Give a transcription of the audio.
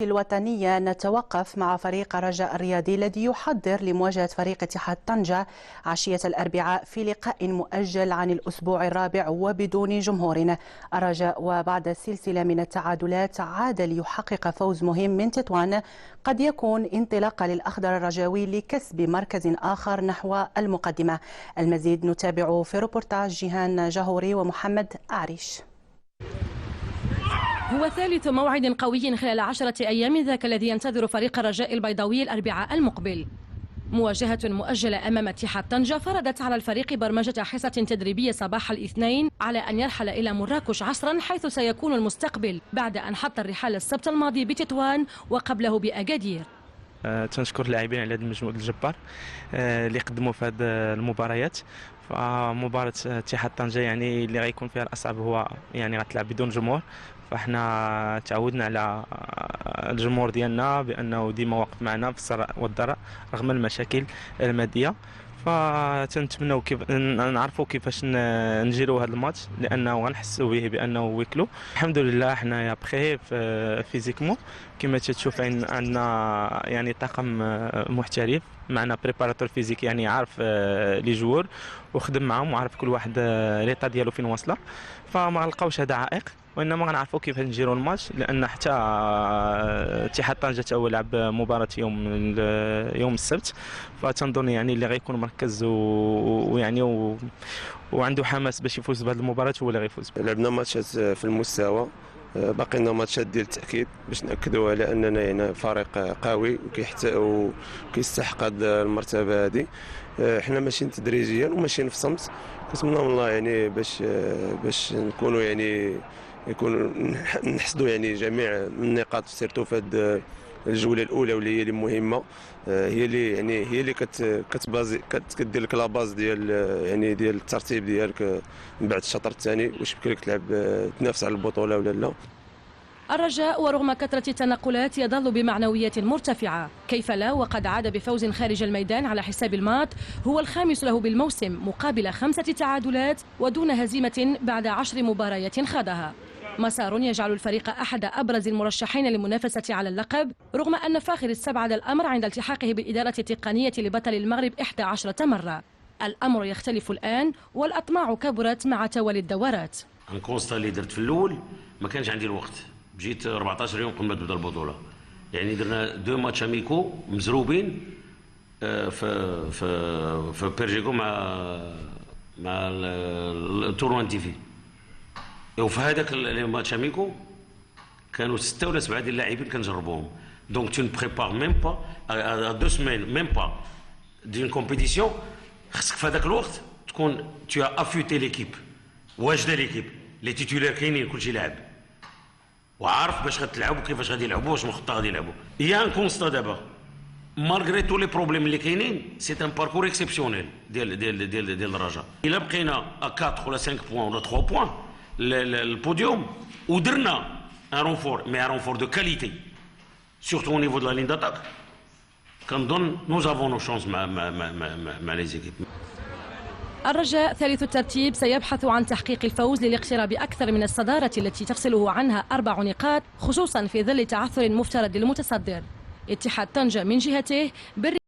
الوطنية نتوقف مع فريق الرجاء الرياضي الذي يحضر لمواجهة فريق اتحاد طنجة عشية الأربعاء في لقاء مؤجل عن الأسبوع الرابع وبدون جمهور. الرجاء وبعد سلسلة من التعادلات عاد ليحقق فوز مهم من تطوان قد يكون انطلاقة للأخضر الرجاوي لكسب مركز آخر نحو المقدمة. المزيد نتابع في روبورتاج جيهان جهوري ومحمد أعريش. هو ثالث موعد قوي خلال 10 أيام ذاك الذي ينتظر فريق الرجاء البيضاوي الأربعاء المقبل. مواجهة مؤجلة أمام اتحاد طنجة فرضت على الفريق برمجة حصة تدريبية صباح الاثنين على أن يرحل إلى مراكش عصرا، حيث سيكون المستقبل بعد أن حط الرحال السبت الماضي بتطوان وقبله بأكادير. تنشكر اللاعبين على هذا المجهود الجبار اللي قدموا في هذه المباريات. فمباراة اتحاد طنجة يعني اللي غيكون فيها الأصعب هو يعني غتلعب بدون جمهور، فاحنا تعودنا على الجمهور ديالنا بأنه ديما واقف معنا في السراء والضراء رغم المشاكل المادية. فتنتمنوا نعرفوا كيفاش نجيروا هذا الماتش، لانه غنحسوا به بانه ويكلو. الحمد لله حنايا بخير فيزيكمون كما تشوف عندنا يعني طاقم محترف، معنا بريباراتور فيزيك يعني عارف لي جوور وخدم معهم وعارف كل واحد ليطا ديالو فين واصله، فما غنلقاوش هذا عائق، وانما غنعرفوا كيف نجيروا الماتش، لان حتى اتحاد طنجة هو لعب مباراة يوم السبت، فتنظن يعني اللي غيكون مركز ويعني وعنده حماس باش يفوز بهذه المباراة هو اللي غيفوز. لعبنا ماتشات في المستوى، باقي لنا ماتشات ديال التاكيد باش ناكدوا على اننا يعني فريق قوي وكيستحق هذه المرتبه هذه. حنا ماشيين تدريجيا وماشيين في صمت، كنتمنى من الله يعني باش نكونوا يعني نحصدوا يعني جميع النقاط سيرتو في هذه الجوله الاولى، واللي هي اللي مهمه، هي اللي كدير لك لا باز ديال يعني ديال الترتيب ديالك من بعد الشطر الثاني، واش يمكن لك تلعب تنافس على البطوله ولا لا. الرجاء ورغم كثرة التنقلات يظل بمعنوية مرتفعة، كيف لا وقد عاد بفوز خارج الميدان على حساب المات، هو الخامس له بالموسم مقابل 5 تعادلات ودون هزيمة بعد 10 مباريات خاضها. مسار يجعل الفريق أحد أبرز المرشحين للمنافسة على اللقب، رغم أن فاخر استبعد الأمر عند التحاقه بالإدارة التقنية لبطل المغرب 11 مرة. الأمر يختلف الآن والأطماع كبرت مع توالي الدورات. الكونستا اللي درت في الأول ما كانش عندي الوقت، جيت 14 يوم قبل ما تبدا البطولة، يعني درنا 2 ماتش اميكو مزروبين في بيرجيكو مع التورنوان تيفي، وفي هذاك الماتش اميكو كانوا 6 ولا 7 ديال اللاعبين كنجربوهم. دونك تو بريبار ميم با ا 2 سيمين ميم با دين كومبيتيسيون، خصك في هذاك الوقت تكون تو افيتي ليكيب، واجده ليكيب، لي تيتولار كاينين كلشي لاعب وعارف باش غتلعبوا كيفاش غادي يلعبوا واش مخطط غادي يلعبوا. يا ان كونستا دابا مالغري تو لي بروبليم اللي كاينين سي ان باركور اكسيبسيونيل ديال الرجاء. الا بقينا ا 4 ولا 5 بوان ولا 3 بوان البوديوم ودرنا ان رونفور، مي ان رونفور دو كاليتي سورتو او نيفو دو لا لين داتاك، كنظن نوز افون نو شونس مع لي زيكيب. الرجاء ثالث الترتيب سيبحث عن تحقيق الفوز للاقتراب أكثر من الصدارة التي تفصله عنها 4 نقاط، خصوصا في ظل تعثر مفترض للمتصدر. اتحاد طنجة من جهته